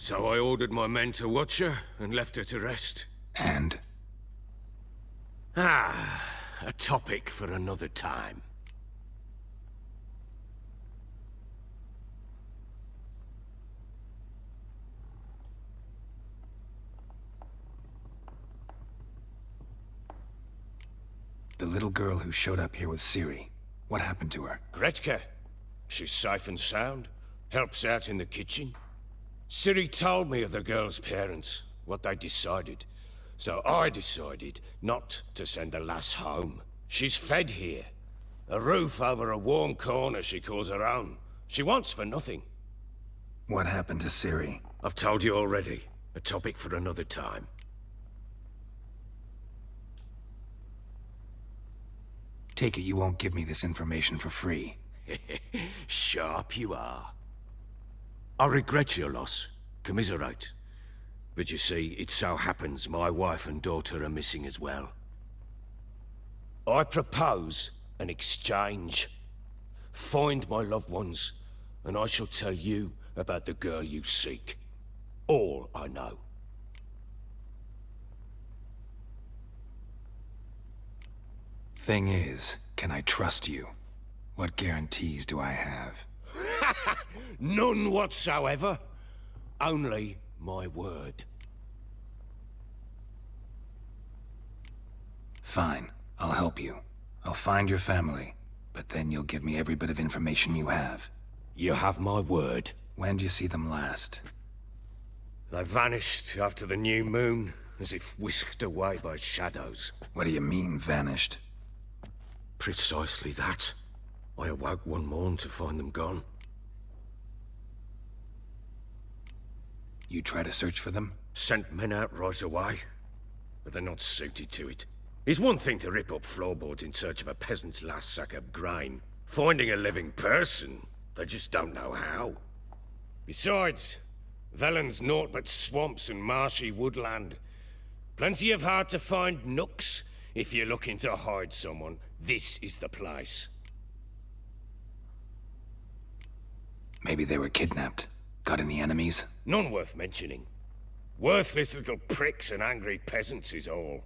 So I ordered my men to watch her and left her to rest. And? A topic for another time. The little girl who showed up here with Ciri. What happened to her? Gretka. She's safe and sound. Helps out in the kitchen. Ciri told me of the girl's parents, what they decided. So I decided not to send the lass home. She's fed here. A roof over a warm corner she calls her own. She wants for nothing. What happened to Ciri? I've told you already. A topic for another time. Take it you won't give me this information for free. Sharp you are. I regret your loss. Commiserate. But you see, it so happens my wife and daughter are missing as well. I propose an exchange. Find my loved ones, and I shall tell you about the girl you seek. All I know. Thing is, can I trust you? What guarantees do I have? None whatsoever. Only my word. Fine. I'll help you. I'll find your family. But then you'll give me every bit of information you have. You have my word. When did you see them last? They vanished after the new moon, as if whisked away by shadows. What do you mean, vanished? Precisely that. I awoke one morn to find them gone. You try to search for them? Sent men out right away, but they're not suited to it. It's one thing to rip up floorboards in search of a peasant's last sack of grain. Finding a living person, they just don't know how. Besides, Velen's naught but swamps and marshy woodland. Plenty of hard-to-find nooks. If you're looking to hide someone, this is the place. Maybe they were kidnapped. Got any enemies? None worth mentioning. Worthless little pricks and angry peasants is all.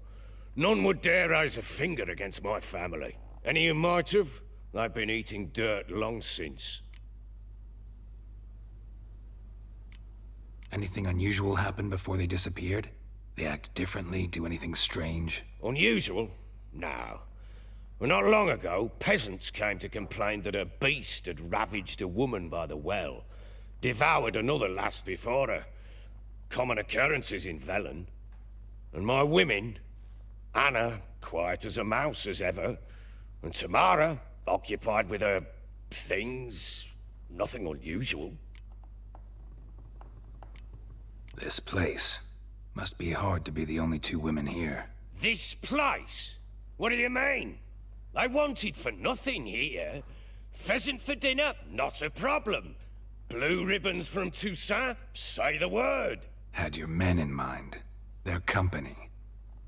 None would dare raise a finger against my family. Any who might have, they've been eating dirt long since. Anything unusual happen before they disappeared? They act differently, do anything strange? Unusual? No. Well, not long ago, peasants came to complain that a beast had ravaged a woman by the well. Devoured another lass before her. Common occurrences in Velen. And my women, Anna, quiet as a mouse as ever, and Tamara, occupied with her things, nothing unusual. This place. Must be hard to be the only two women here. This place? What do you mean? They wanted for nothing here. Pheasant for dinner? Not a problem. Blue ribbons from Toussaint? Say the word. Had your men in mind. Their company.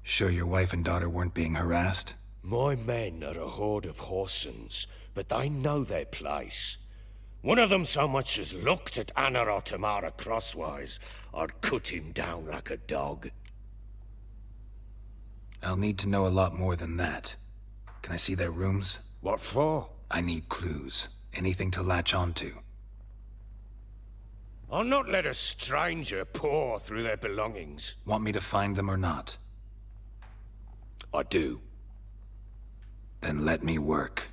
Sure your wife and daughter weren't being harassed? My men are a horde of whoresons, but they know their place. One of them so much as looked at Anna or Tamara crosswise, I'd cut him down like a dog. I'll need to know a lot more than that. Can I see their rooms? What for? I need clues. Anything to latch onto. I'll not let a stranger pore through their belongings. Want me to find them or not? I do. Then let me work.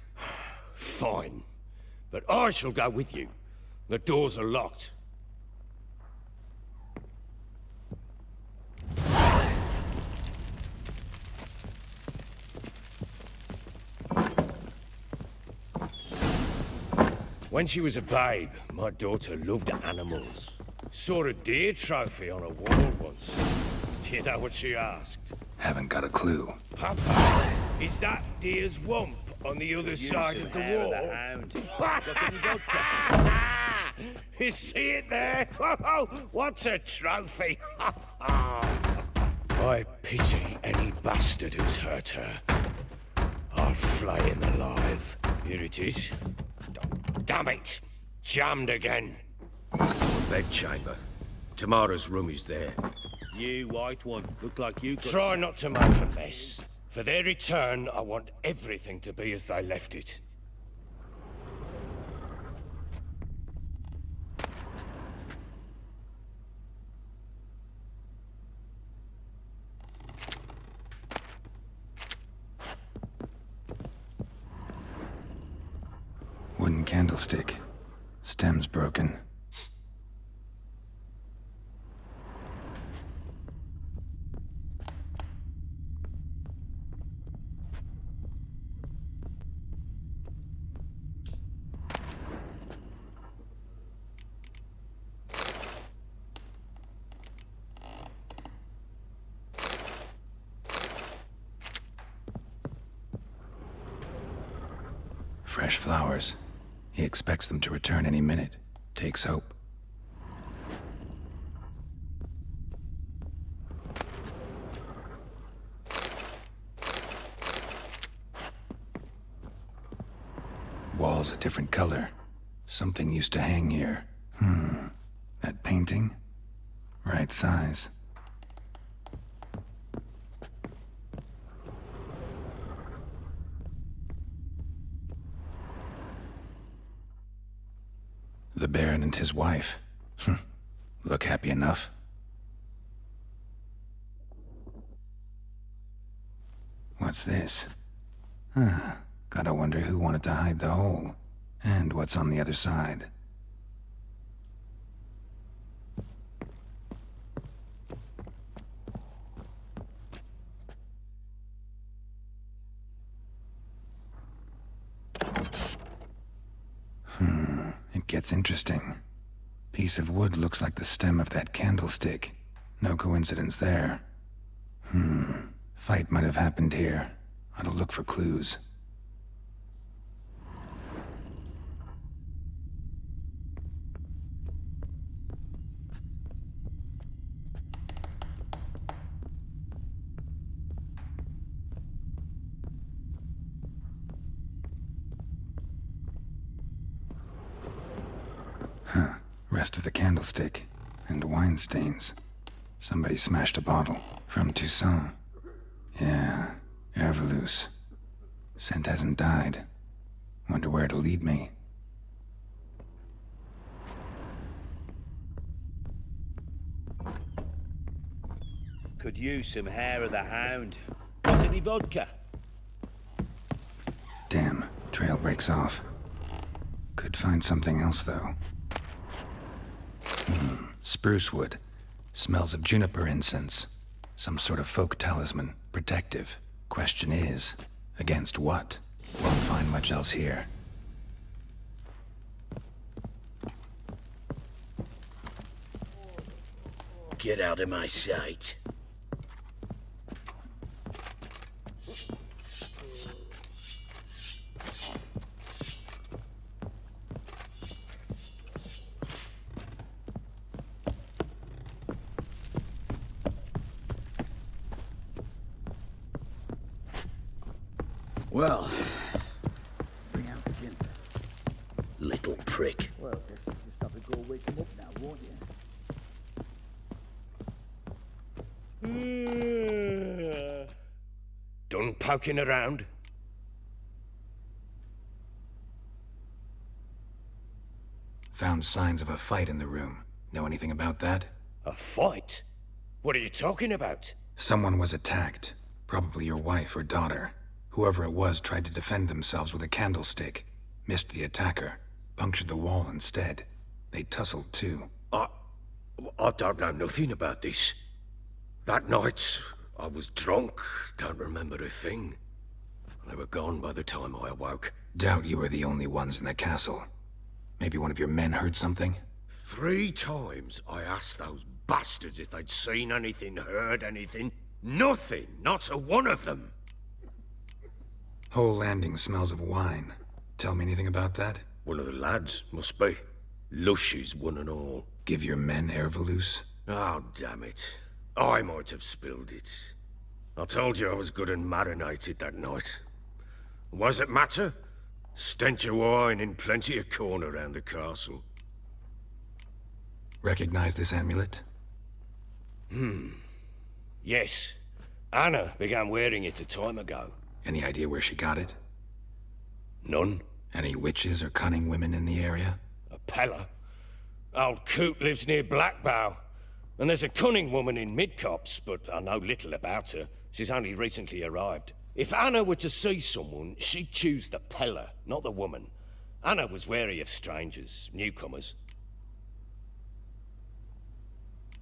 Fine. But I shall go with you. The doors are locked. When she was a babe, my daughter loved animals. Saw a deer trophy on a wall once. Do you know what she asked? Haven't got a clue. Papa, is that deer's wump on the other side of the wall? You see it there? What's a trophy? I pity any bastard who's hurt her. I'll flay him alive. Here it is. Damn it! Jammed again. Bedchamber. Tamara's room is there. You white one. Look like you got... Try not to make a mess. For their return, I want everything to be as they left it. Wooden candlestick. Stem's broken. Fresh flowers. He expects them to return any minute. Takes hope. Walls a different color. Something used to hang here. That painting? Right size. The Baron and his wife. Look happy enough. What's this? Gotta wonder who wanted to hide the hole. And what's on the other side. It gets interesting. Piece of wood looks like the stem of that candlestick. No coincidence there. Fight might have happened here. Ought to look for clues. Rest of the candlestick. And wine stains. Somebody smashed a bottle. From Toussaint. Yeah, Ervelus. Scent hasn't died. Wonder where it'll lead me. Could use some hair of the hound. Got any vodka? Damn, trail breaks off. Could find something else, though. Spruce wood. Smells of juniper incense. Some sort of folk talisman. Protective. Question is, against what? Won't find much else here. Get out of my sight. Well, bring out the dinner. Little prick. Well, just have to go wake him up now, won't you? Done poking around? Found signs of a fight in the room. Know anything about that? A fight? What are you talking about? Someone was attacked. Probably your wife or daughter. Whoever it was tried to defend themselves with a candlestick. Missed the attacker. Punctured the wall instead. They tussled too. I don't know nothing about this. That night, I was drunk. Don't remember a thing. They were gone by the time I awoke. Doubt you were the only ones in the castle. Maybe one of your men heard something? 3 times I asked those bastards if they'd seen anything, heard anything. Nothing. Not a one of them. Whole landing smells of wine. Tell me anything about that? One of the lads, must be. Lushes, one and all. Give your men Ervelus? Oh, damn it. I might have spilled it. I told you I was good and marinated that night. Was it matter? Stench of wine in plenty of corn around the castle. Recognize this amulet? Yes. Anna began wearing it a time ago. Any idea where she got it? None. Any witches or cunning women in the area? A Pella. Old Coot lives near Blackbow. And there's a cunning woman in Midcopse, but I know little about her. She's only recently arrived. If Anna were to see someone, she'd choose the Pella, not the woman. Anna was wary of strangers, newcomers.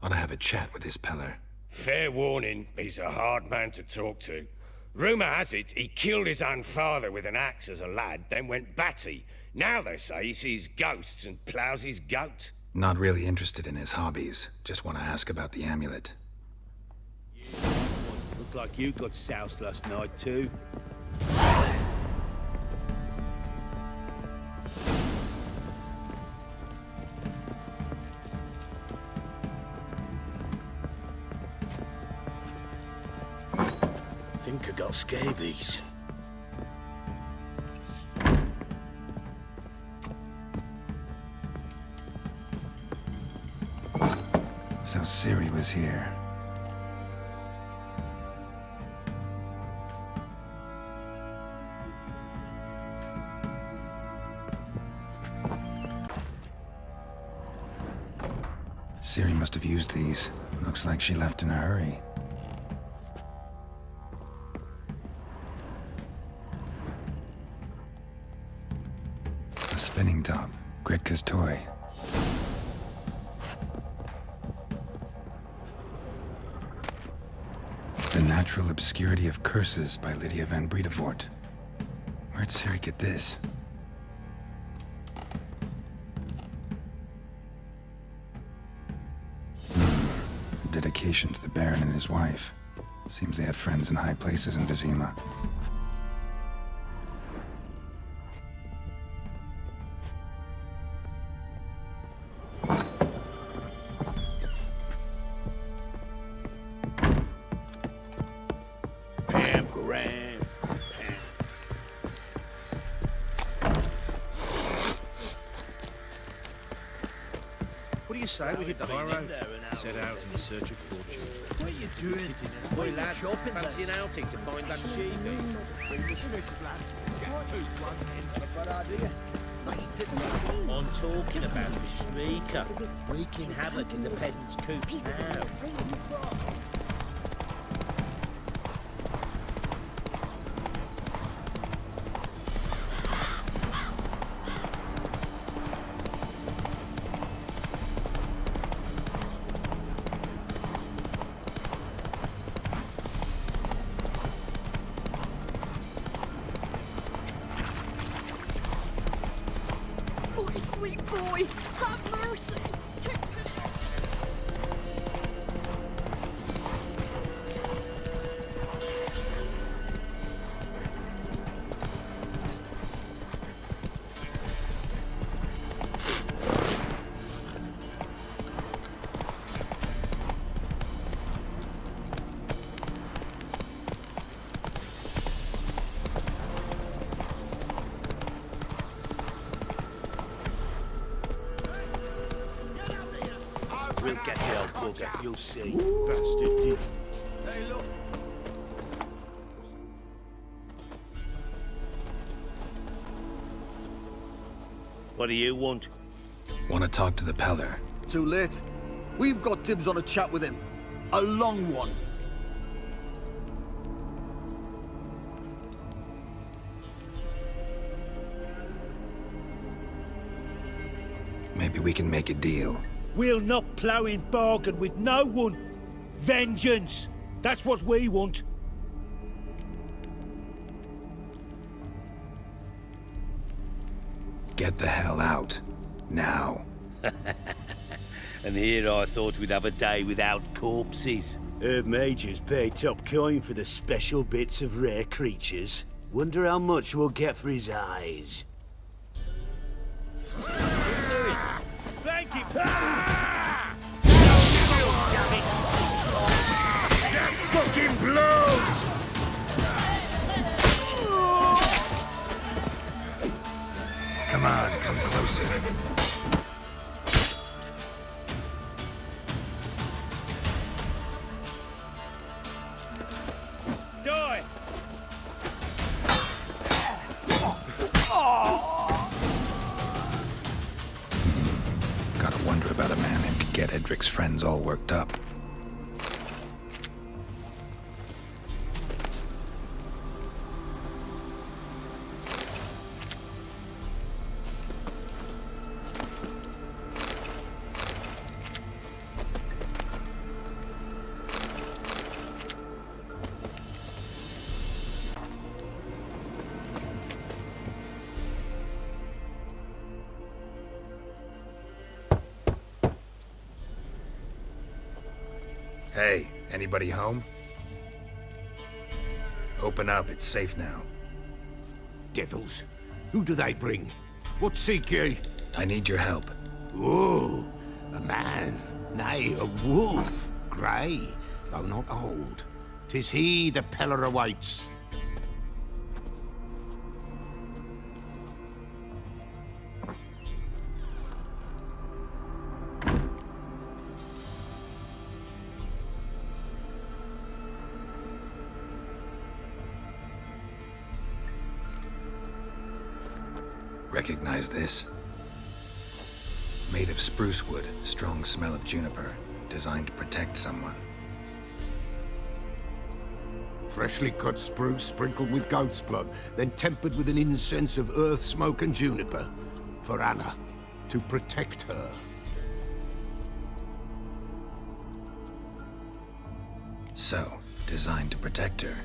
Ought to have a chat with this Peller. Fair warning, he's a hard man to talk to. Rumour has it he killed his own father with an axe as a lad, then went batty. Now they say he sees ghosts and ploughs his goat. Not really interested in his hobbies. Just want to ask about the amulet. Looked like you got soused last night, too. Think I got scabies. So Ciri was here. Ciri must have used these. Looks like she left in a hurry. A spinning top. Gritka's toy. The Natural Obscurity of Curses by Lydia van Bredevoort. Where'd Ciri get this? A dedication to the Baron and his wife. Seems they had friends in high places in Vizima. Say we hit Pyro, set out in search of fortune. What are you doing? Boy, lads, fancy an outing to find that sheep. What idea? Nice tip. I'm talking about the Shrieker, wreaking havoc in the peasants' coops now. Sweet boy, have mercy! Take pity. We'll get the old bugger, you'll see. Bastard did. Hey, look! What do you want? Want to talk to the Peller. Too late. We've got dibs on a chat with him. A long one. Maybe we can make a deal. We'll not plough in bargain with no one. Vengeance! That's what we want. Get the hell out. Now. And here I thought we'd have a day without corpses. Herb Majors pay top coin for the special bits of rare creatures. Wonder how much we'll get for his eyes. Flank him! Damn it! That fucking blows! Come on, come closer. Roderick's friends all worked up. Hey, anybody home? Open up, it's safe now. Devils. Who do they bring? What seek ye? I need your help. Oh, a man, nay, a wolf. Grey, though not old. 'Tis he the Peller awaits. Recognize this? Made of spruce wood, strong smell of juniper, designed to protect someone. Freshly cut spruce sprinkled with goat's blood, then tempered with an incense of earth, smoke, and juniper. For Anna, to protect her. So, designed to protect her.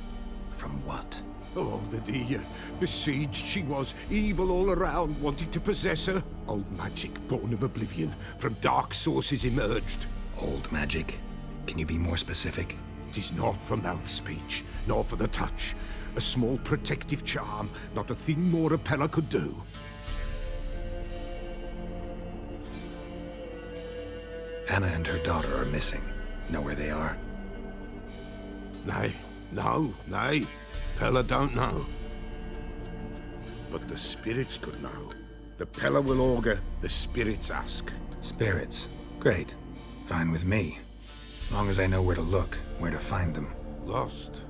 From what? Oh, the dear. Besieged she was, evil all around, wanting to possess her. Old magic, born of oblivion, from dark sources emerged. Old magic? Can you be more specific? 'Tis not for mouth speech, nor for the touch. A small protective charm, not a thing more a Peller could do. Anna and her daughter are missing. Know where they are? Nay, nay. Peller don't know. But the spirits could know. The Peller will augur, the spirits ask. Spirits. Great. Fine with me. Long as I know where to look, where to find them. Lost,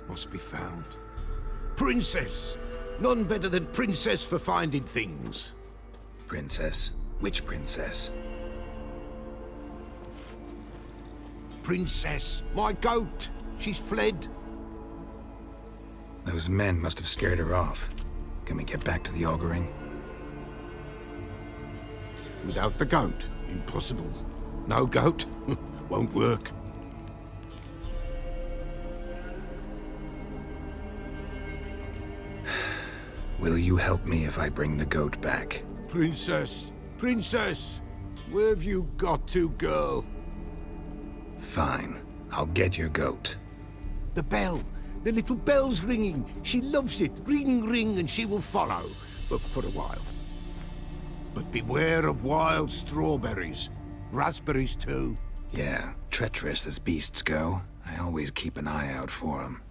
must be found. Princess! None better than Princess for finding things. Princess? Which princess? Princess, my goat! She's fled. Those men must have scared her off. Can we get back to the auguring? Without the goat, impossible. No goat, won't work. Will you help me if I bring the goat back? Princess! Where have you got to, girl? Fine. I'll get your goat. The bell! The little bell's ringing. She loves it. Ring, ring, and she will follow. But for a while. But beware of wild strawberries. Raspberries, too. Yeah, treacherous as beasts go. I always keep an eye out for them.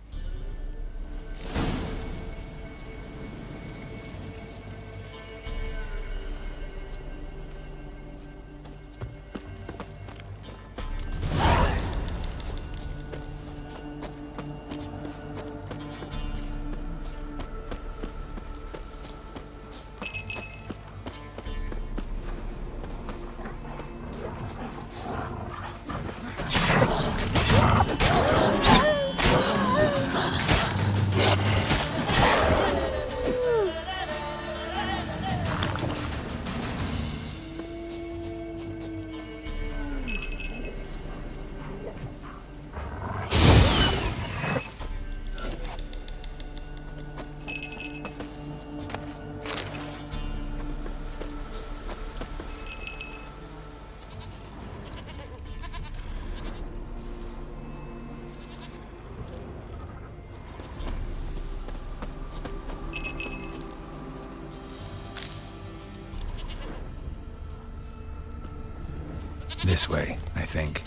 This way, I think.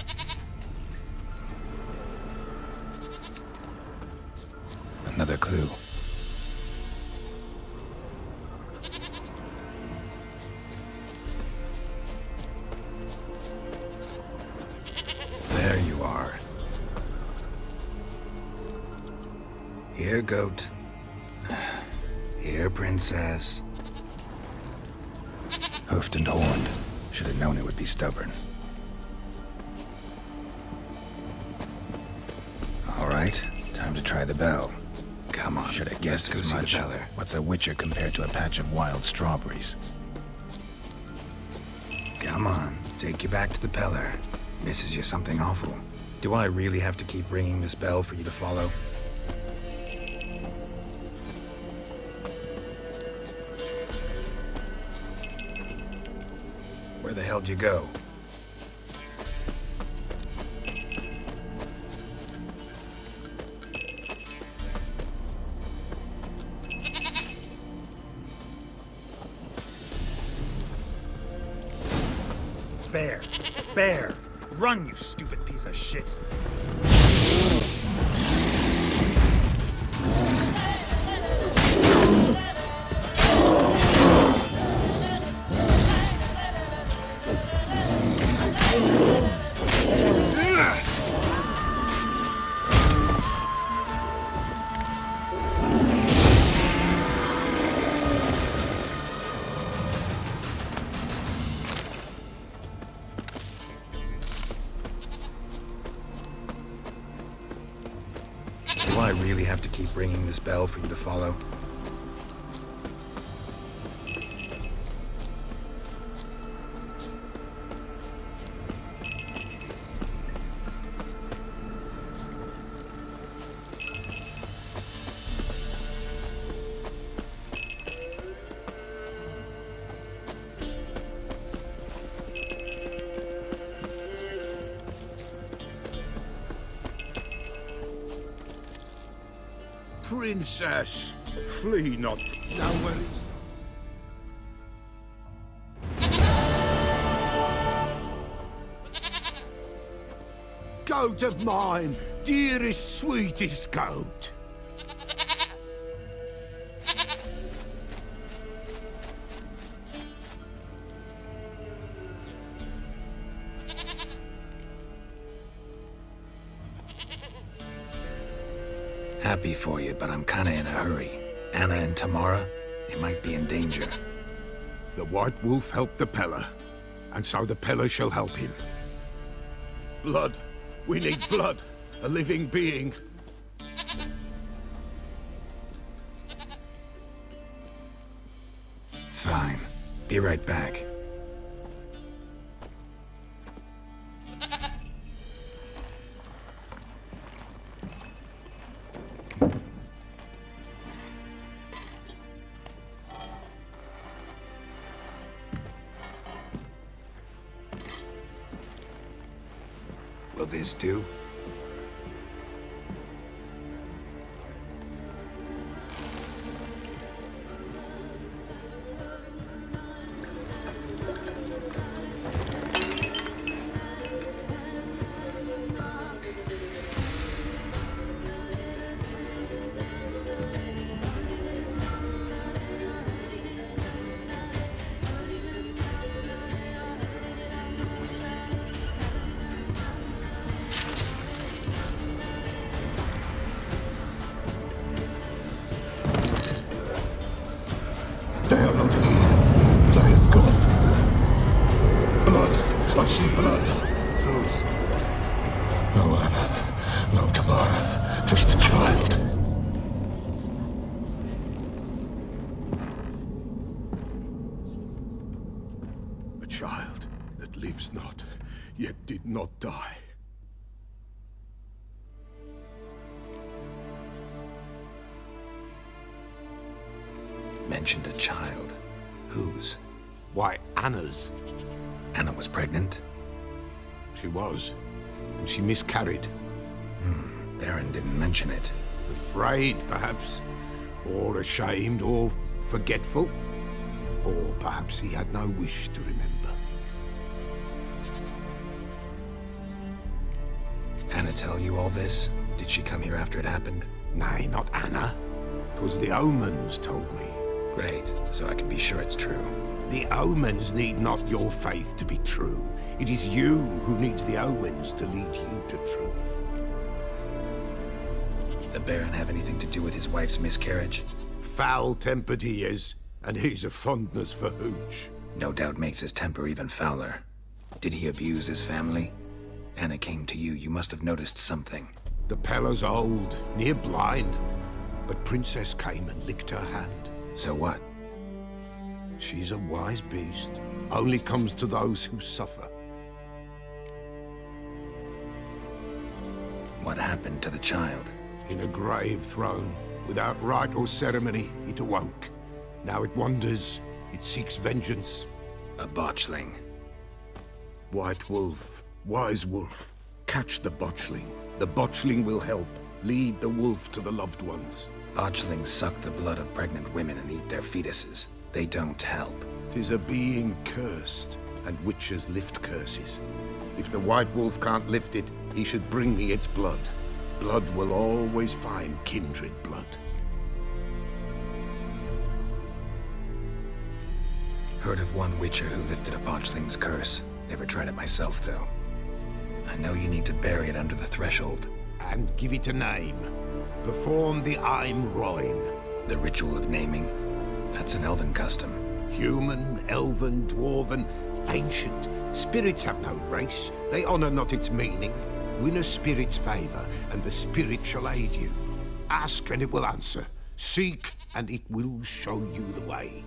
Another clue. There you are. Here, goat. Here, princess. Hoofed and horned. Should have known it would be stubborn. right, time to try the bell. Come on, Should have guessed guessed as as much. much. What's a witcher compared to a patch of wild strawberries? Come on, take you back to the Peller. Misses you something awful. Do I really have to keep ringing this bell for you to follow? Where the hell'd you go? Bear! Bear! Run, you stupid piece of shit! Do I really have to keep ringing this bell for you to follow? Princess, flee not. No worries. Goat of mine, dearest, sweetest goat. Happy for you, but I'm kinda in a hurry. Anna and Tamara, they might be in danger. The White Wolf helped the Peller, and so the Peller shall help him. Blood. We need blood. A living being. Fine. Be right back. Will this do? They are not here. They is gone. Blood. I see blood. Whose? No Anna. No Tamara. Just the child. A child that lives not, yet did not die. Mentioned a child. Whose? Why, Anna's. Anna was pregnant? She was. And she miscarried. Baron didn't mention it. Afraid, perhaps. Or ashamed, or forgetful. Or perhaps he had no wish to remember. Anna tell you all this? Did she come here after it happened? Nay, not Anna. 'Twas the omens told me. Great, so I can be sure it's true. The omens need not your faith to be true. It is you who needs the omens to lead you to truth. The Baron have anything to do with his wife's miscarriage? Foul-tempered he is, and he's a fondness for hooch. No doubt makes his temper even fouler. Did he abuse his family? Anna came to you, you must have noticed something. The Pella's old, near blind. But Princess came and licked her hand. So what? She's a wise beast. Only comes to those who suffer. What happened to the child? In a grave thrown, without rite or ceremony, it awoke. Now it wanders, it seeks vengeance. A botchling. White wolf, wise wolf, catch the botchling. The botchling will help, lead the wolf to the loved ones. Botchlings suck the blood of pregnant women and eat their fetuses. They don't help. 'Tis a being cursed, and witches lift curses. If the white wolf can't lift it, he should bring me its blood. Blood will always find kindred blood. Heard of one witcher who lifted a botchling's curse. Never tried it myself, though. I know you need to bury it under the threshold. And give it a name. Perform the Im Roin. The ritual of naming. That's an elven custom. Human, elven, dwarven, ancient. Spirits have no race. They honor not its meaning. Win a spirit's favor, and the spirit shall aid you. Ask, and it will answer. Seek, and it will show you the way.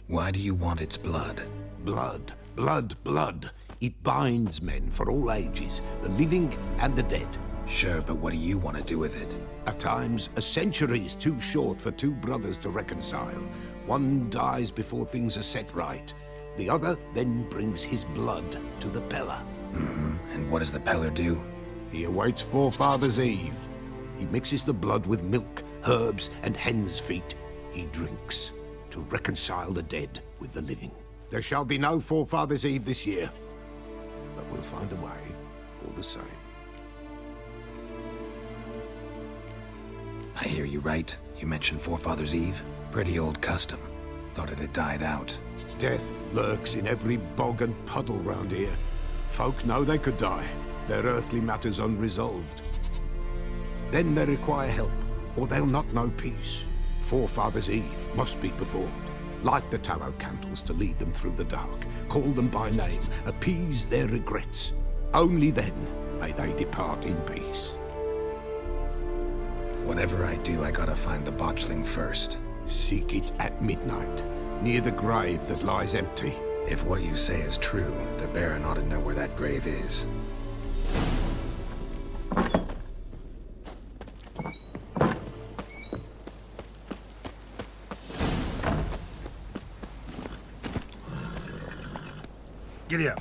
Why do you want its blood? Blood, blood, blood. It binds men for all ages, the living and the dead. Sure, but what do you want to do with it? At times, a century is too short for two brothers to reconcile. One dies before things are set right. The other then brings his blood to the Pella. And what does the Peller do? He awaits Forefathers' Eve. He mixes the blood with milk, herbs, and hen's feet. He drinks to reconcile the dead with the living. There shall be no Forefathers' Eve this year, but we'll find a way all the same. I hear you right. You mentioned Forefathers' Eve. Pretty old custom. Thought it had died out. Death lurks in every bog and puddle round here. Folk know they could die, their earthly matters unresolved. Then they require help, or they'll not know peace. Forefathers' Eve must be performed. Light the tallow candles to lead them through the dark. Call them by name, appease their regrets. Only then may they depart in peace. Whatever I do, I gotta find the botchling first. Seek it at midnight, near the grave that lies empty. If what you say is true, the Baron ought to know where that grave is. Giddy up.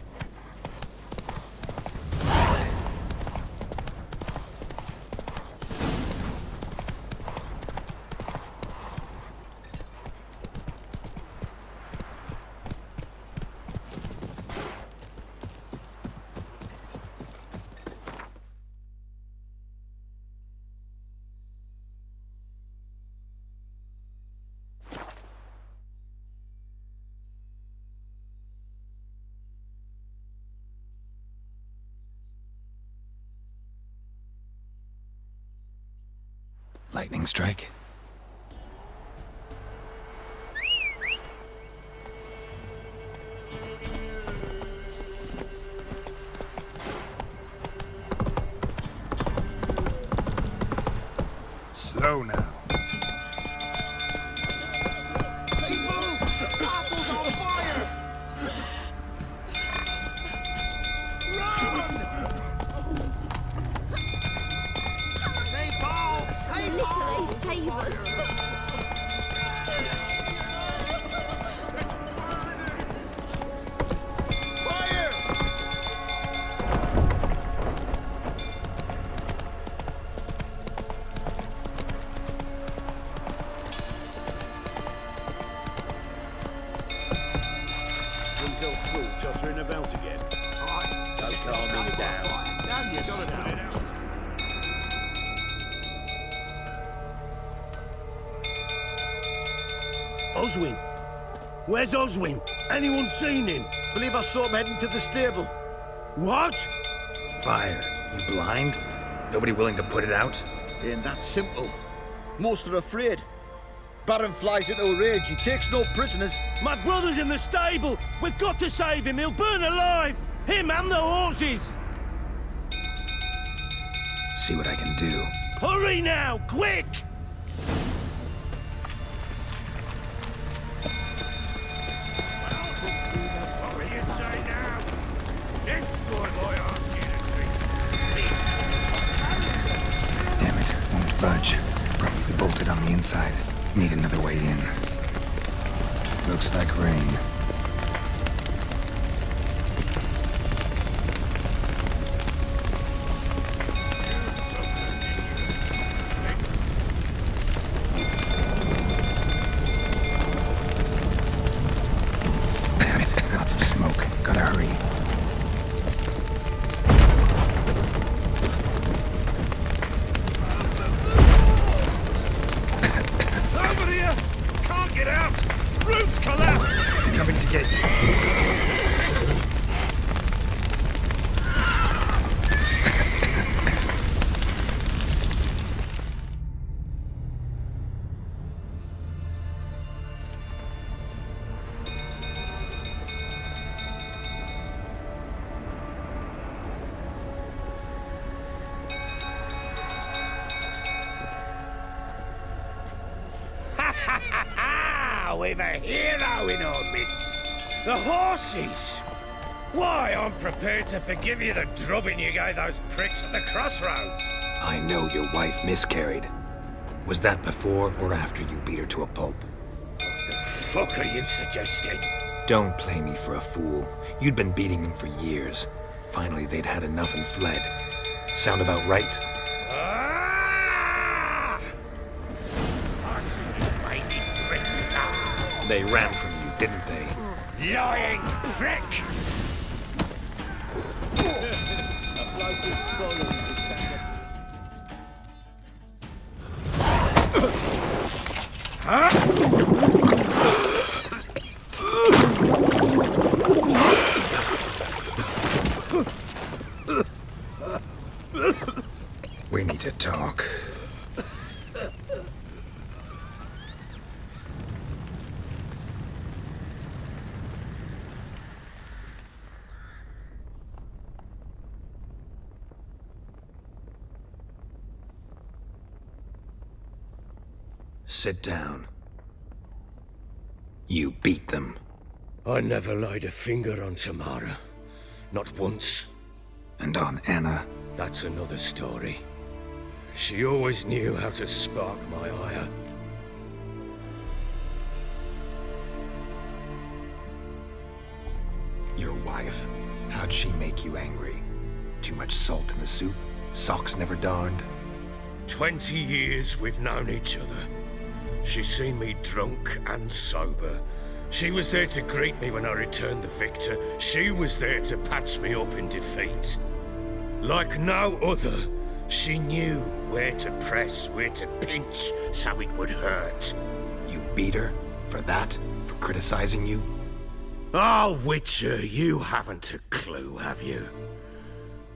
Lightning strike? Slow now. Castle's on fire! Literally save us. Don't go through tottering about again. Don't calm me down. Now you Put it out. Oswin! Where's Oswin? Anyone seen him? Believe I saw him heading to the stable. What? Fire. You blind? Nobody willing to put it out? Ain't that simple. Most are afraid. Baron flies into a rage. He takes no prisoners. My brother's in the stable. We've got to save him. He'll burn alive. Him and the horses. See what I can do. Hurry now, quick! What will you say now? Next sword boy ask you to drink. Damn it, won't budge. Probably bolted on the inside. Need another way in. Looks like rain. Damn it, lots of smoke. Gotta hurry. Over here! Can't get out! Roof's collapsed! Coming to get you. We've a hero in our midst. The horses! Why, I'm prepared to forgive you the drubbing you gave those pricks at the crossroads. I know your wife miscarried. Was that before or after you beat her to a pulp? What the fuck are you suggesting? Don't play me for a fool. You'd been beating them for years. Finally, they'd had enough and fled. Sound about right? Ah! I see you mighty prick. They ran from you, didn't they? Lying prick! A bloke with bollocks to stand up. We need to talk. Sit down. You beat them. I never laid a finger on Tamara. Not once. And on Anna. That's another story. She always knew how to spark my ire. Your wife, how'd she make you angry? Too much salt in the soup? Socks never darned? 20 years we've known each other. She's seen me drunk and sober. She was there to greet me when I returned the victor. She was there to patch me up in defeat. Like no other, she knew where to press, where to pinch, so it would hurt. You beat her? For that? For criticizing you? Oh, Witcher, you haven't a clue, have you?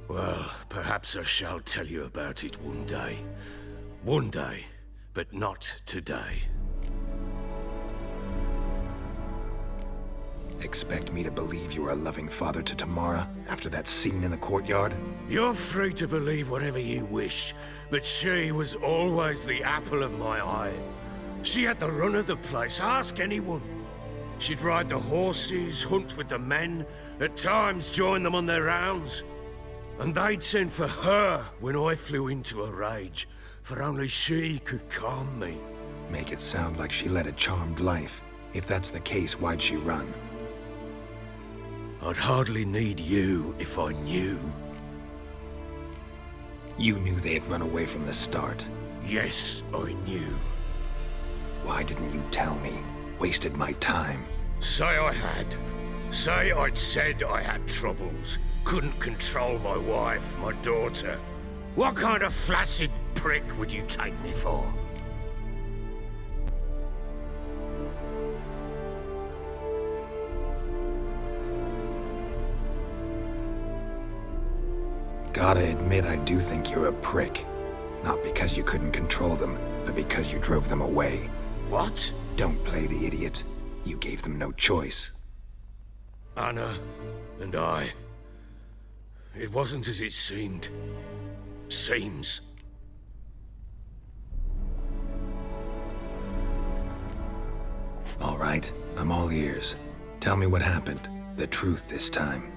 Well, perhaps I shall tell you about it one day. One day, but not today. Expect me to believe you were a loving father to Tamara after that scene in the courtyard? You're free to believe whatever you wish, but she was always the apple of my eye. She had the run of the place, ask anyone. She'd ride the horses, hunt with the men, at times join them on their rounds. And they'd send for her when I flew into a rage, for only she could calm me. Make it sound like she led a charmed life. If that's the case, why'd she run? I'd hardly need you if I knew. You knew they had run away from the start. Yes, I knew. Why didn't you tell me? Wasted my time. Say I had. Say I'd said I had troubles. Couldn't control my wife, my daughter. What kind of flaccid prick would you take me for? Gotta admit, I do think you're a prick. Not because you couldn't control them, but because you drove them away. What? Don't play the idiot. You gave them no choice. Anna and I. It wasn't as it seemed. Seems. All right, I'm all ears. Tell me what happened. The truth this time.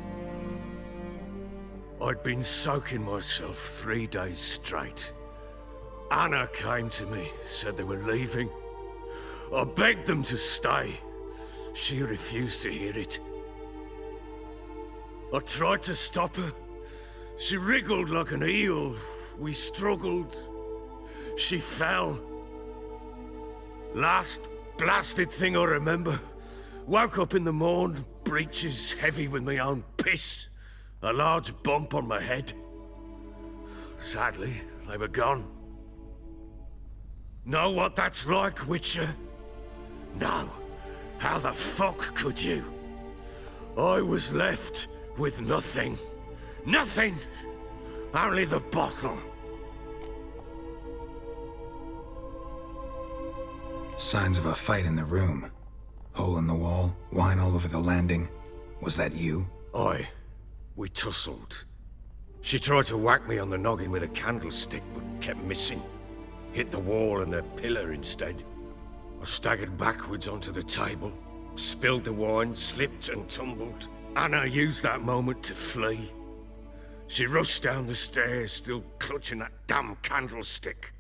I'd been soaking myself 3 days straight. Anna came to me, said they were leaving. I begged them to stay. She refused to hear it. I tried to stop her. She wriggled like an eel. We struggled. She fell. Last blasted thing I remember. Woke up in the morn, breeches heavy with my own piss. A large bump on my head. Sadly, they were gone. Know what that's like, Witcher? No. How the fuck could you? I was left with nothing. Nothing! Only the bottle. Signs of a fight in the room. Hole in the wall, wine all over the landing. Was that you? Aye. We tussled. She tried to whack me on the noggin with a candlestick, but kept missing. Hit the wall and the pillar instead. I staggered backwards onto the table, spilled the wine, slipped and tumbled. Anna used that moment to flee. She rushed down the stairs, still clutching that damn candlestick.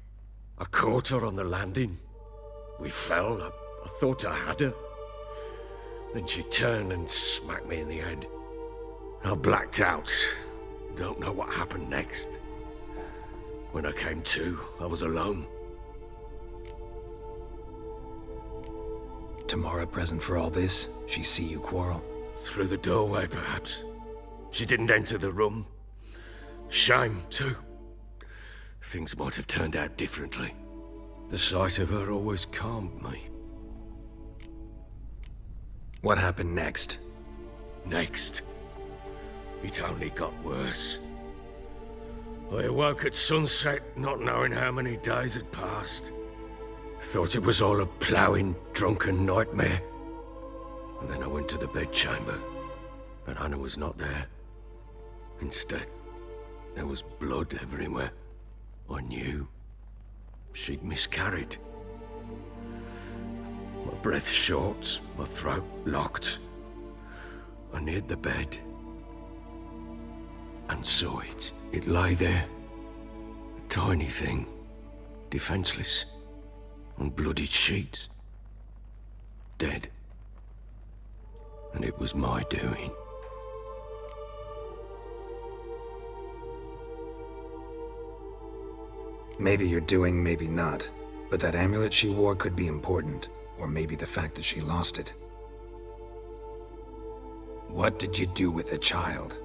I caught her on the landing. We fell. I thought I had her. Then she turned and smacked me in the head. I blacked out. Don't know what happened next. When I came to, I was alone. Tamara present for all this? She see you quarrel? Through the doorway, perhaps. She didn't enter the room. Shame, too. Things might have turned out differently. The sight of her always calmed me. What happened next? Next? It only got worse. I awoke at sunset, not knowing how many days had passed. Thought it was all a ploughing, drunken nightmare. And then I went to the bedchamber, but Anna was not there. Instead, there was blood everywhere. I knew she'd miscarried. My breath short, my throat locked. I neared the bed and saw it. It lay there, a tiny thing, defenseless, on bloodied sheets, dead. And it was my doing. Maybe you're doing, maybe not. But that amulet she wore could be important. Or maybe the fact that she lost it. What did you do with the child?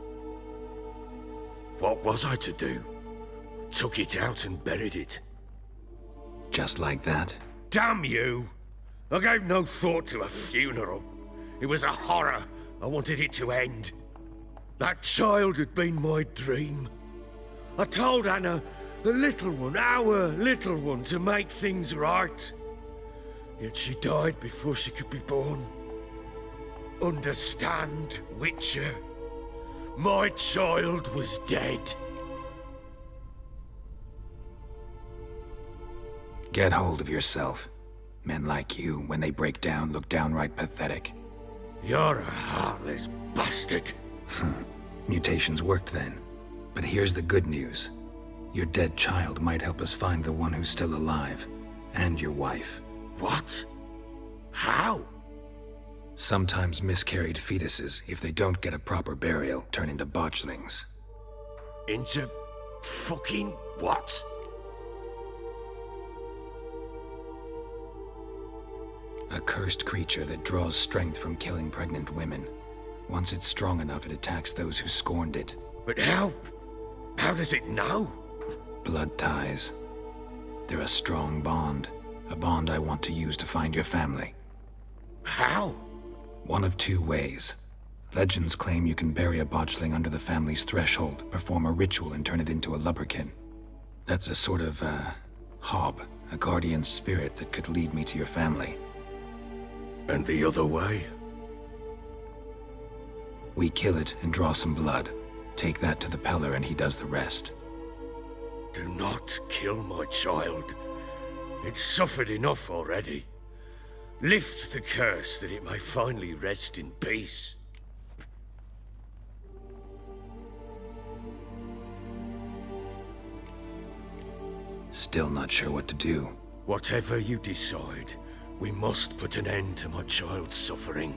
What was I to do? Took it out and buried it. Just like that? Damn you! I gave no thought to a funeral. It was a horror. I wanted it to end. That child had been my dream. I told Anna, the little one, our little one, to make things right. Yet she died before she could be born. Understand, Witcher? My child was dead. Get hold of yourself. Men like you, when they break down, look downright pathetic. You're a heartless bastard. Mutations worked then. But here's the good news. Your dead child might help us find the one who's still alive. And your wife. What? How? Sometimes miscarried fetuses, if they don't get a proper burial, turn into botchlings. Into fucking what? A cursed creature that draws strength from killing pregnant women. Once it's strong enough, it attacks those who scorned it. But how? How does it know? Blood ties. They're a strong bond. A bond I want to use to find your family. How? One of two ways. Legends claim you can bury a botchling under the family's threshold, perform a ritual, and turn it into a lubberkin. That's a sort of, hob, a guardian spirit that could lead me to your family. And the other way? We kill it and draw some blood. Take that to the Peller and he does the rest. Do not kill my child. It's suffered enough already. Lift the curse that it may finally rest in peace. Still not sure what to do. Whatever you decide, we must put an end to my child's suffering.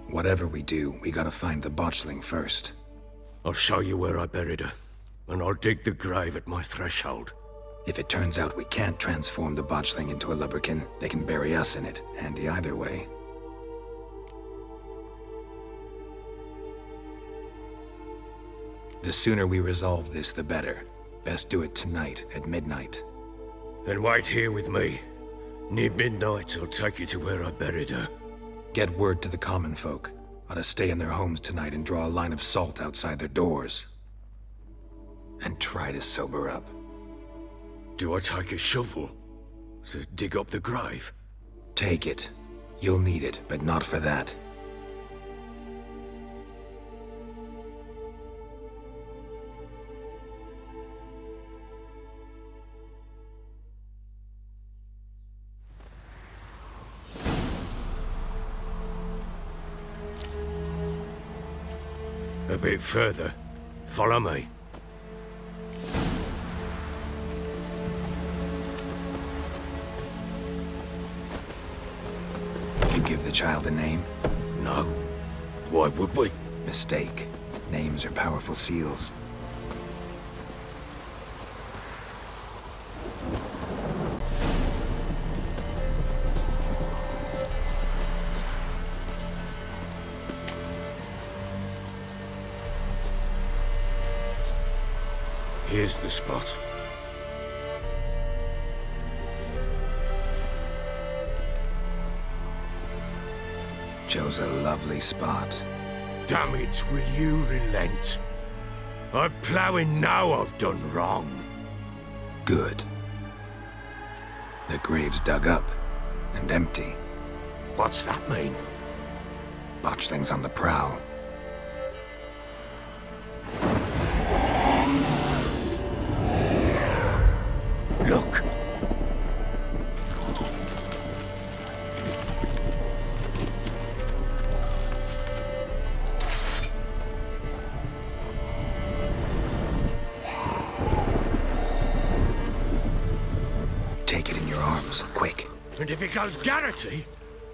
Whatever we do, we gotta find the botchling first. I'll show you where I buried her, and I'll dig the grave at my threshold. If it turns out we can't transform the botchling into a lubberkin, they can bury us in it. Handy either way. The sooner we resolve this, the better. Best do it tonight, at midnight. Then wait here with me. Near midnight, I'll take you to where I buried her. Get word to the common folk. Ought to stay in their homes tonight and draw a line of salt outside their doors. And try to sober up. Do I take a shovel to dig up the grave? Take it. You'll need it, but not for that. A bit further. Follow me. You give the child a name? No. Why would we? Mistake. Names are powerful seals. Here's the spot. Chose a lovely spot. Damn it, will you relent? I'm ploughing now I've done wrong. Good. The grave's dug up and empty. What's that mean? Botchling's on the prowl. Look! Take it in your arms, quick. And if it goes Garrity,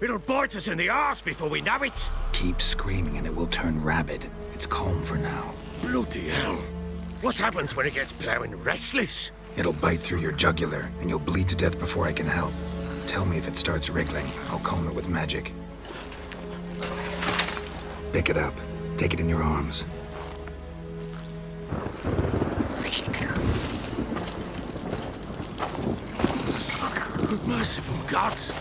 it'll bite us in the arse before we know it. Keep screaming and it will turn rabid. It's calm for now. Bloody hell. What happens when it gets ploughing restless? It'll bite through your jugular, and you'll bleed to death before I can help. Tell me if it starts wriggling. I'll calm it with magic. Pick it up. Take it in your arms. Merciful gods!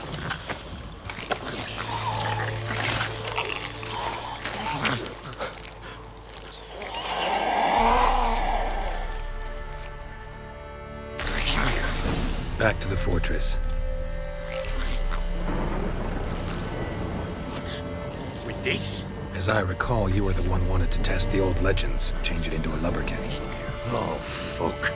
Back to the fortress. What? With this? As I recall, you were the one wanted to test the old legends, change it into a lubberkin. Oh, fuck.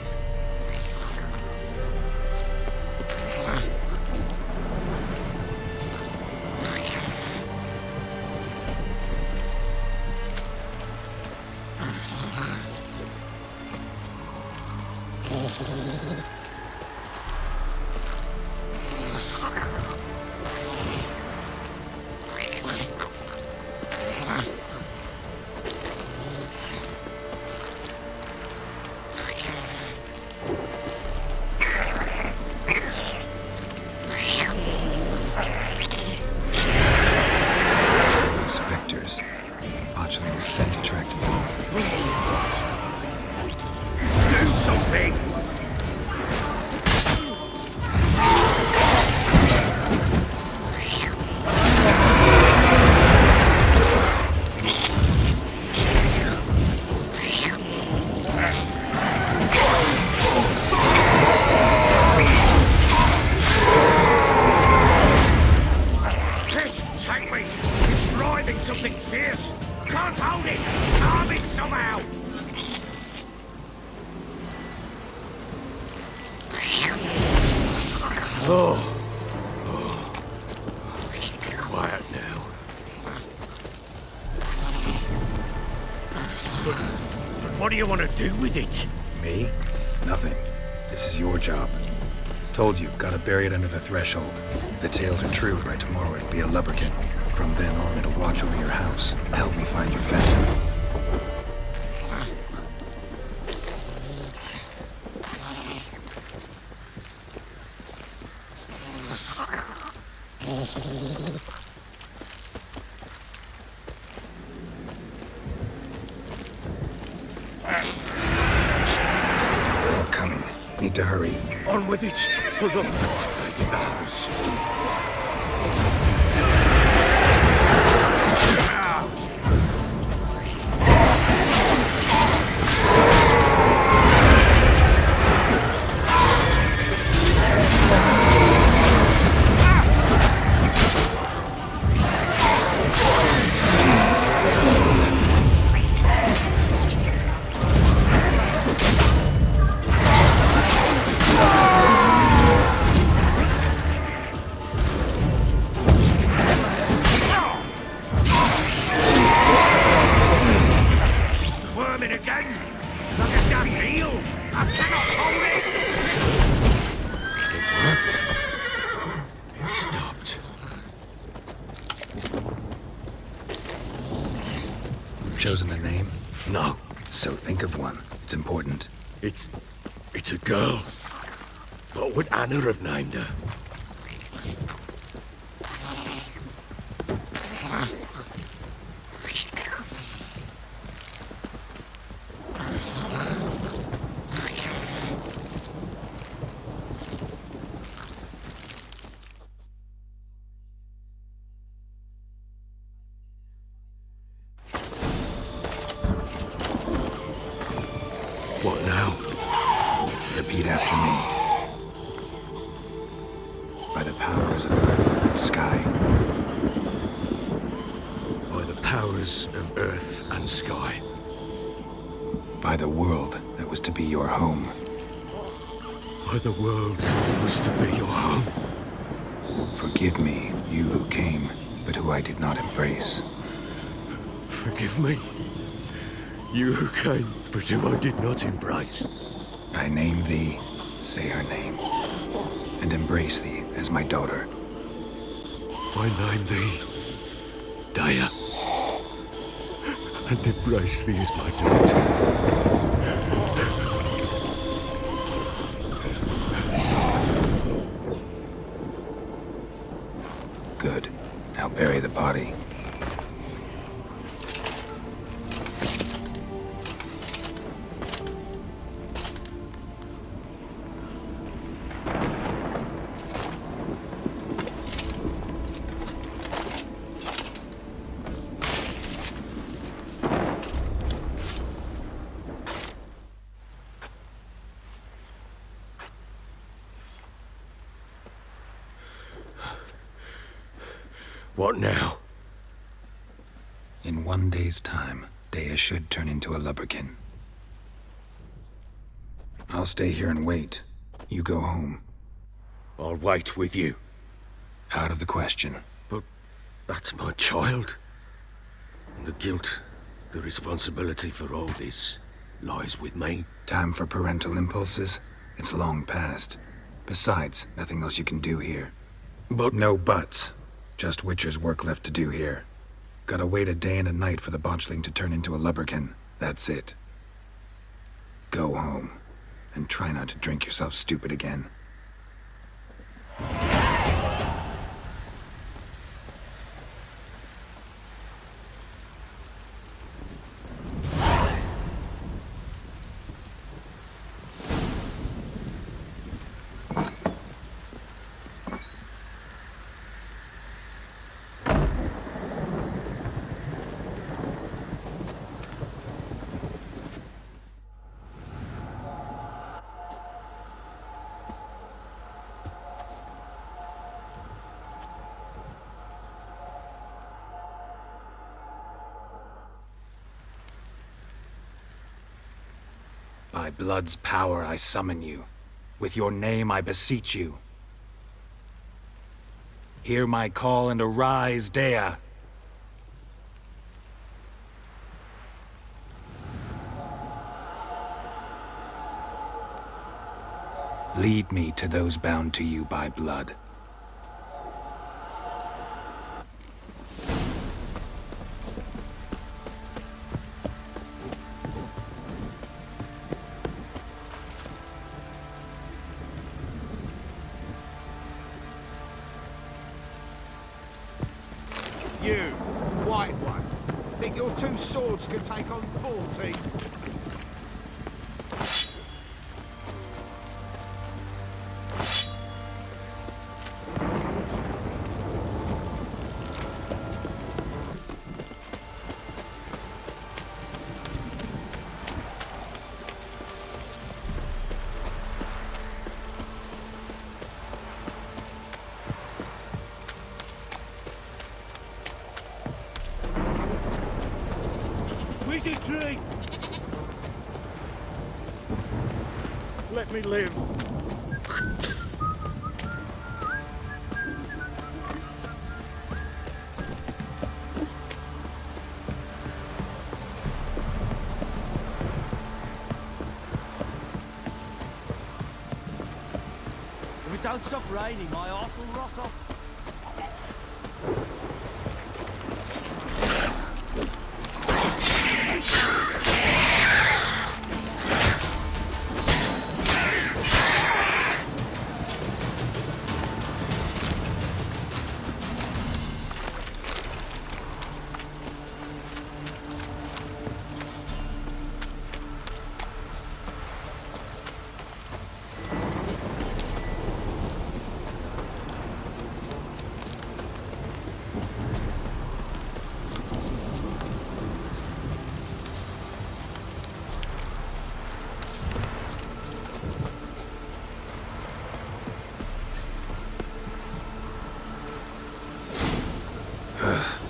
Spectres. Botchling's scent attracted them. Do something! Take me! It's writhing something fierce! Can't hold it! Calm it somehow! Quiet now. But what do you want to do with it? Me? Nothing. This is your job. Told you, gotta bury it under the threshold. If the tales are true, by tomorrow it'll be a lubberkin. From then on, it'll watch over your house and help me find your family. More coming. Need to hurry. On with it! For the cultivated hours. Chosen a name? No. So think of one. It's important. It's a girl. What would Anna have named her? What now? Repeat after me. By the powers of earth and sky. By the powers of earth and sky. By the world that was to be your home. By the world that was to be your home. Forgive me, you who came, but who I did not embrace. Forgive me. You who came, but who I did not embrace. I name thee, say her name, and embrace thee as my daughter. I name thee, Daya, and embrace thee as my daughter. Good. Now bury the body. What now? In 1 day's time, Daya should turn into a lubberkin. I'll stay here and wait. You go home. I'll wait with you. Out of the question. But that's my child. The guilt, the responsibility for all this lies with me. Time for parental impulses? It's long past. Besides, nothing else you can do here. But no buts. Just Witcher's work left to do here. Gotta wait a day and a night for the botchling to turn into a lubberkin. That's it. Go home. And try not to drink yourself stupid again. By blood's power I summon you. With your name I beseech you. Hear my call and arise, Dea. Lead me to those bound to you by blood. You, white one, think your two swords could take on 40? Intrigue! Let me live. If it don't stop raining, my arse will rot off.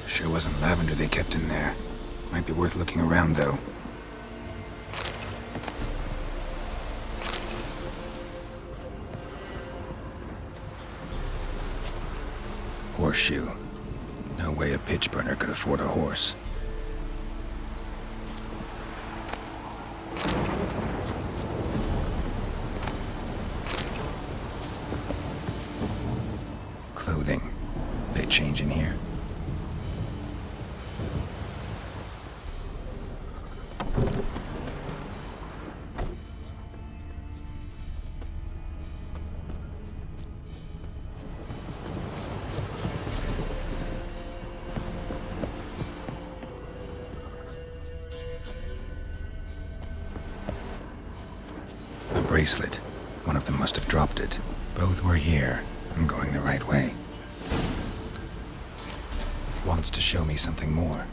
Sure wasn't lavender they kept in there. Might be worth looking around, though. Horseshoe. No way a pitch burner could afford a horse. Clothing. They change in here? Bracelet. One of them must have dropped it. Both were here. I'm going the right way. Wants to show me something more.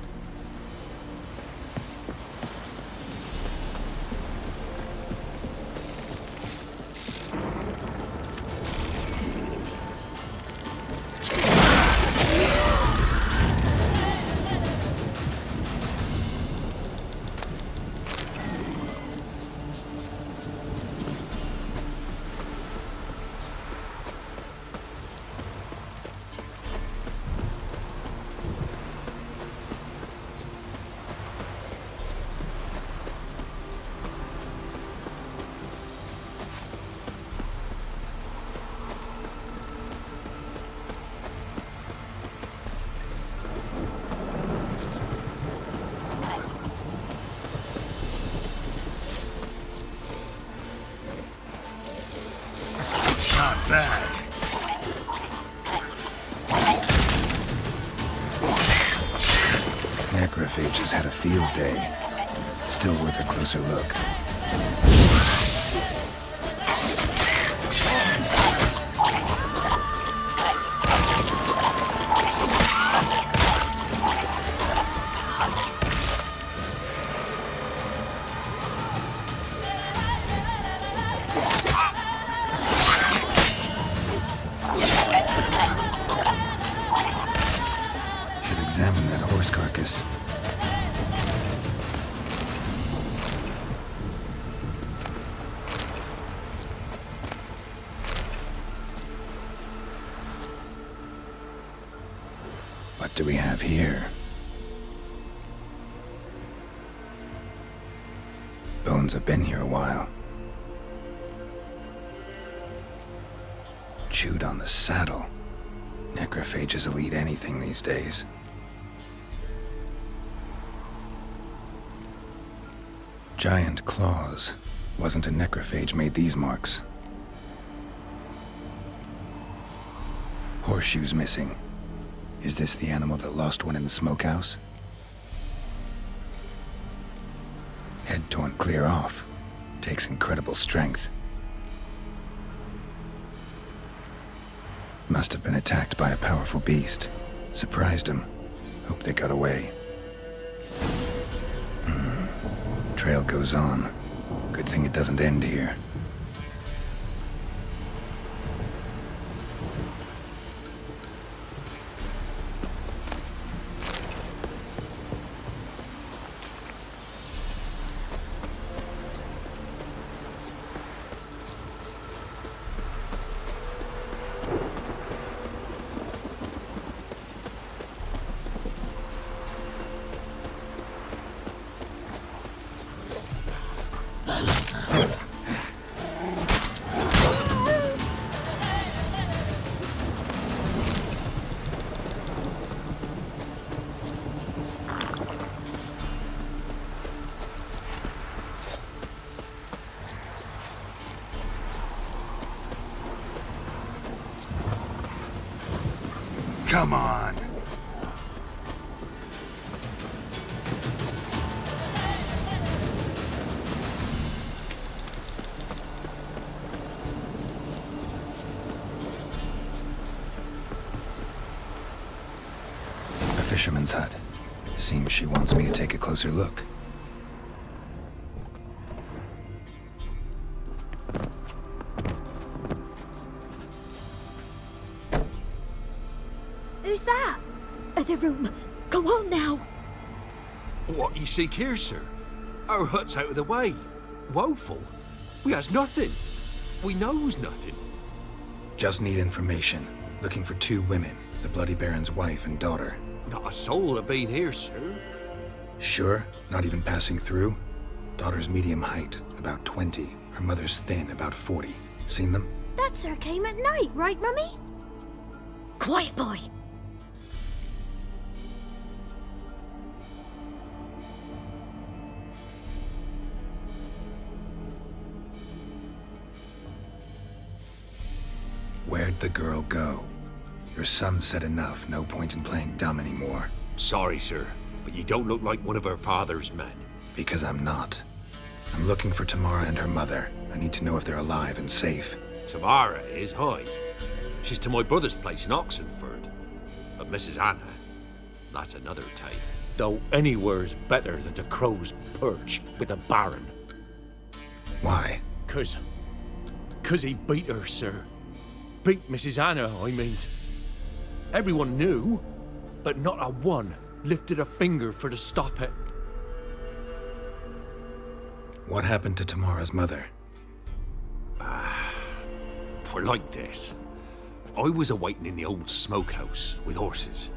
Necrophages had a field day. Still worth a closer look. What do we have here? Bones have been here a while. Chewed on the saddle. Necrophages will eat anything these days. Giant claws. Wasn't a necrophage made these marks. Horseshoes missing. Is this the animal that lost one in the smokehouse? Head torn clear off. Takes incredible strength. Must have been attacked by a powerful beast. Surprised him. Hope they got away. Trail goes on. Good thing it doesn't end here. Come on! A fisherman's hut. Seems she wants me to take a closer look. Who's that? The room. Go on now. What you seek here, sir? Our hut's out of the way. Woeful. We has nothing. We knows nothing. Just need information. Looking for 2 women, the Bloody Baron's wife and daughter. Not a soul have been here, sir. Sure? Not even passing through? Daughter's medium height, about 20. Her mother's thin, about 40. Seen them? That sir came at night, right, Mummy? Quiet, boy. Where'd the girl go? Your son said enough, no point in playing dumb anymore. Sorry, sir, but you don't look like one of her father's men. Because I'm not. I'm looking for Tamara and her mother. I need to know if they're alive and safe. Tamara is, hi. She's to my brother's place in Oxenford. But Mrs. Anna, that's another tale. Though anywhere's better than to crow's perch with a baron. Why? 'Cause he beat her, sir. Beat Mrs. Anna, I mean. Everyone knew, but not a one lifted a finger for to stop it. What happened to Tamara's mother? For like this. I was awaiting in the old smokehouse with horses.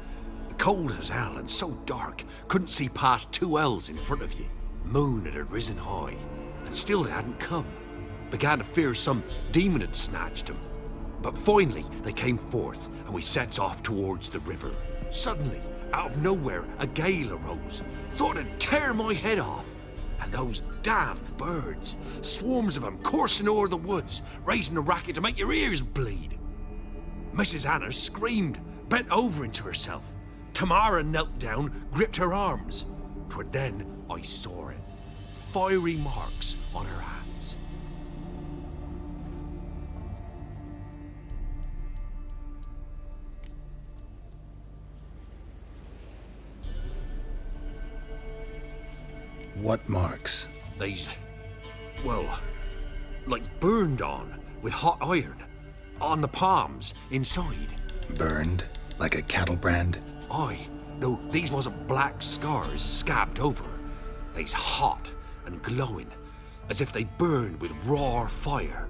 Cold as hell and so dark, couldn't see past 2 ells in front of you. Moon had risen high, and still they hadn't come. Began to fear some demon had snatched them. But finally, they came forth, and we sets off towards the river. Suddenly, out of nowhere, a gale arose. Thought it'd tear my head off. And those damn birds, swarms of them coursing o'er the woods, raising a racket to make your ears bleed. Mrs. Anna screamed, bent over into herself. Tamara knelt down, gripped her arms. 'Twas then I saw it. Fiery marks on her hands. What marks? These, well, like burned on with hot iron. On the palms, inside. Burned? Like a cattle brand? Aye, though these wasn't black scars scabbed over. They's hot and glowing, as if they burned with raw fire.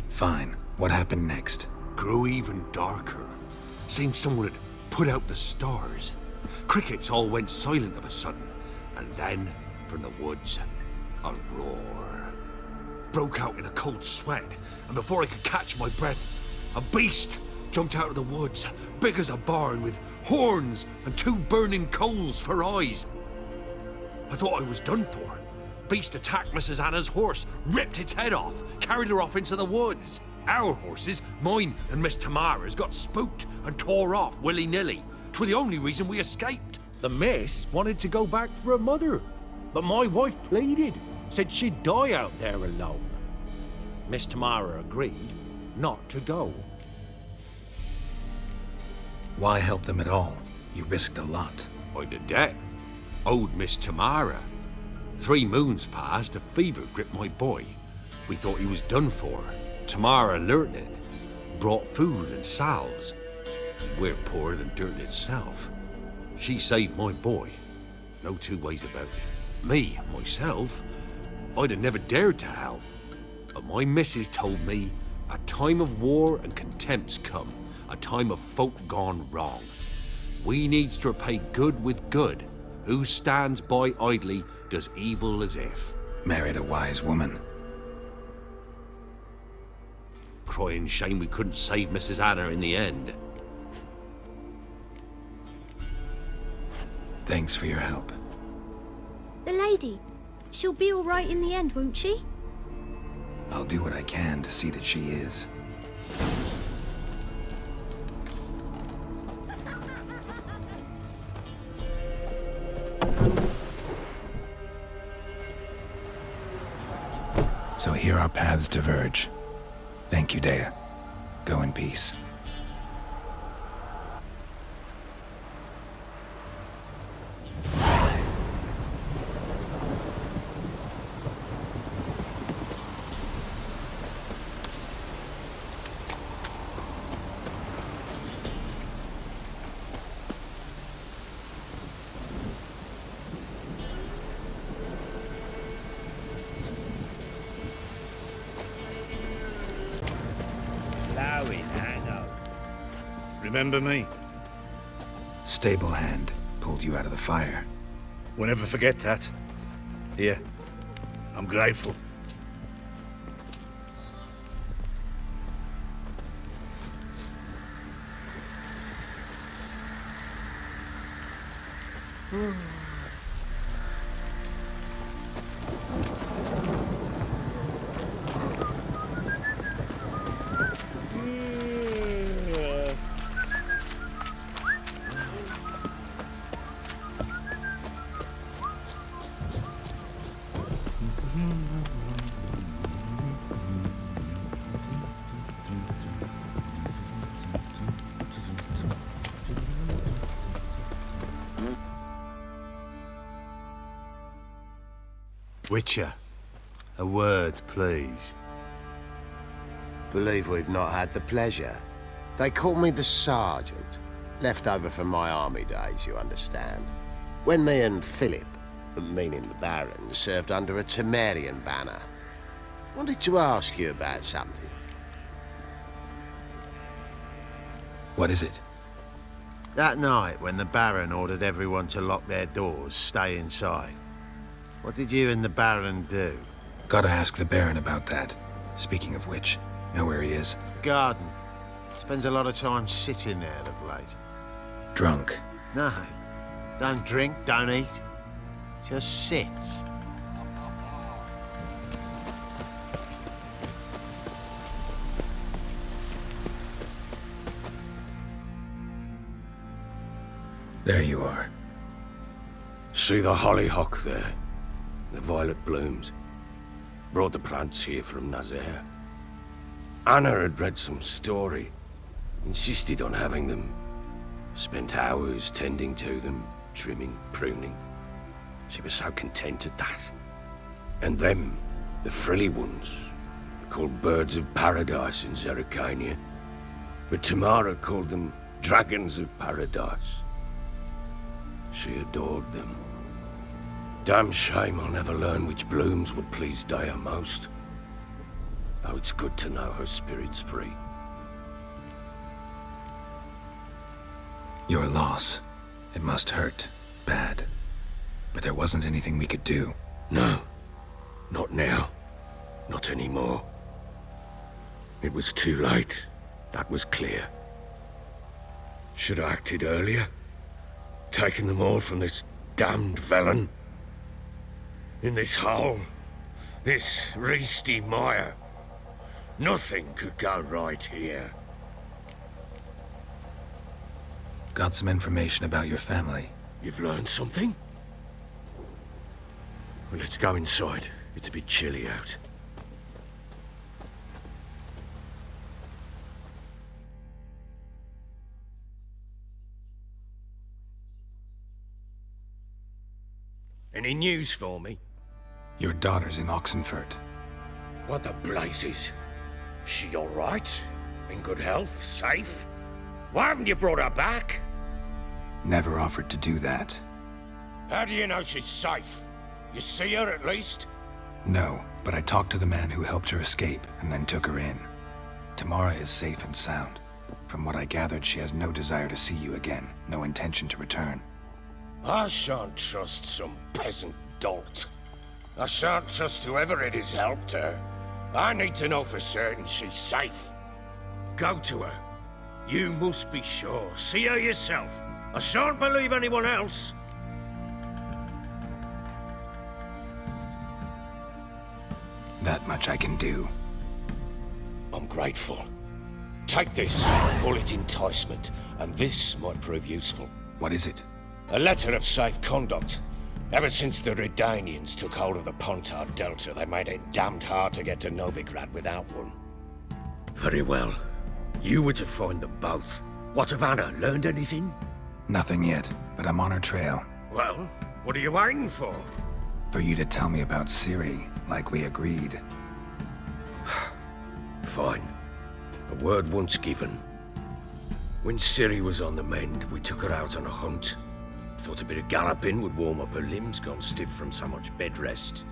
Fine. What happened next? grew even darker. Seemed someone had put out the stars. Crickets all went silent of a sudden, and then, from the woods, a roar. Broke out in a cold sweat, and before I could catch my breath, a beast jumped out of the woods, big as a barn, with horns and 2 burning coals for eyes. I thought I was done for. Beast attacked Mrs. Anna's horse, ripped its head off, carried her off into the woods. Our horses, mine and Miss Tamara's, got spooked and tore off willy-nilly. 'Twere the only reason we escaped. The miss wanted to go back for her mother, but my wife pleaded, said she'd die out there alone. Miss Tamara agreed not to go. Why help them at all? You risked a lot. I did that. Owed Miss Tamara. 3 moons passed, a fever gripped my boy. We thought he was done for. Tamara learnt it, brought food and salves. We're poorer than dirt itself. She saved my boy. No 2 ways about it. Me, myself, I'd have never dared to help. But my missus told me a time of war and contempt's come, a time of folk gone wrong. We needs to repay good with good. Who stands by idly does evil as if. Married a wise woman. Crying shame we couldn't save Mrs. Anna in the end. Thanks for your help. The lady, she'll be all right in the end, won't she? I'll do what I can to see that she is. So here our paths diverge. Thank you, Dea. Go in peace. Remember me? Stable hand pulled you out of the fire. We'll never forget that. Here, I'm grateful. Witcher, a word, please. Believe we've not had the pleasure. They call me the Sergeant. Left over from my army days, you understand. When me and Philip, meaning the Baron, served under a Temerian banner. Wanted to ask you about something. What is it? That night when the Baron ordered everyone to lock their doors, stay inside. What did you and the Baron do? Gotta ask the Baron about that. Speaking of which, know where he is? Garden. Spends a lot of time sitting there of late. Drunk. No. Don't drink, don't eat. Just sits. There you are. See the hollyhock there? The violet blooms. Brought the plants here from Nazaire. Anna had read some story. Insisted on having them. Spent hours tending to them, trimming, pruning. She was so content at that. And them, the frilly ones, called birds of paradise in Zerrikania. But Tamara called them dragons of paradise. She adored them. Damn shame I'll never learn which blooms would please Dea most. Though it's good to know her spirit's free. Your loss. It must hurt. Bad. But there wasn't anything we could do. No. Not now. Not anymore. It was too late. That was clear. Should have acted earlier. Taken them all from this damned Velen. In this hole. This reesty mire. Nothing could go right here. Got some information about your family. You've learned something? Well, let's go inside. It's a bit chilly out. Any news for me? Your daughter's in Oxenfurt. What the blazes? She all right? In good health? Safe? Why haven't you brought her back? Never offered to do that. How do you know she's safe? You see her at least? No, but I talked to the man who helped her escape and then took her in. Tamara is safe and sound. From what I gathered, she has no desire to see you again, no intention to return. I shan't trust some peasant dolt. I shan't trust whoever it is helped her. I need to know for certain she's safe. Go to her. You must be sure. See her yourself. I shan't believe anyone else. That much I can do. I'm grateful. Take this, call it enticement, and this might prove useful. What is it? A letter of safe conduct. Ever since the Redanians took hold of the Pontard Delta, they made it damned hard to get to Novigrad without one. Very well. You were to find them both. What of Anna? Learned anything? Nothing yet, but I'm on her trail. Well, what are you waiting for? For you to tell me about Ciri, like we agreed. Fine. A word once given. When Ciri was on the mend, we took her out on a hunt. Thought a bit of galloping would warm up her limbs, gone stiff from so much bed rest.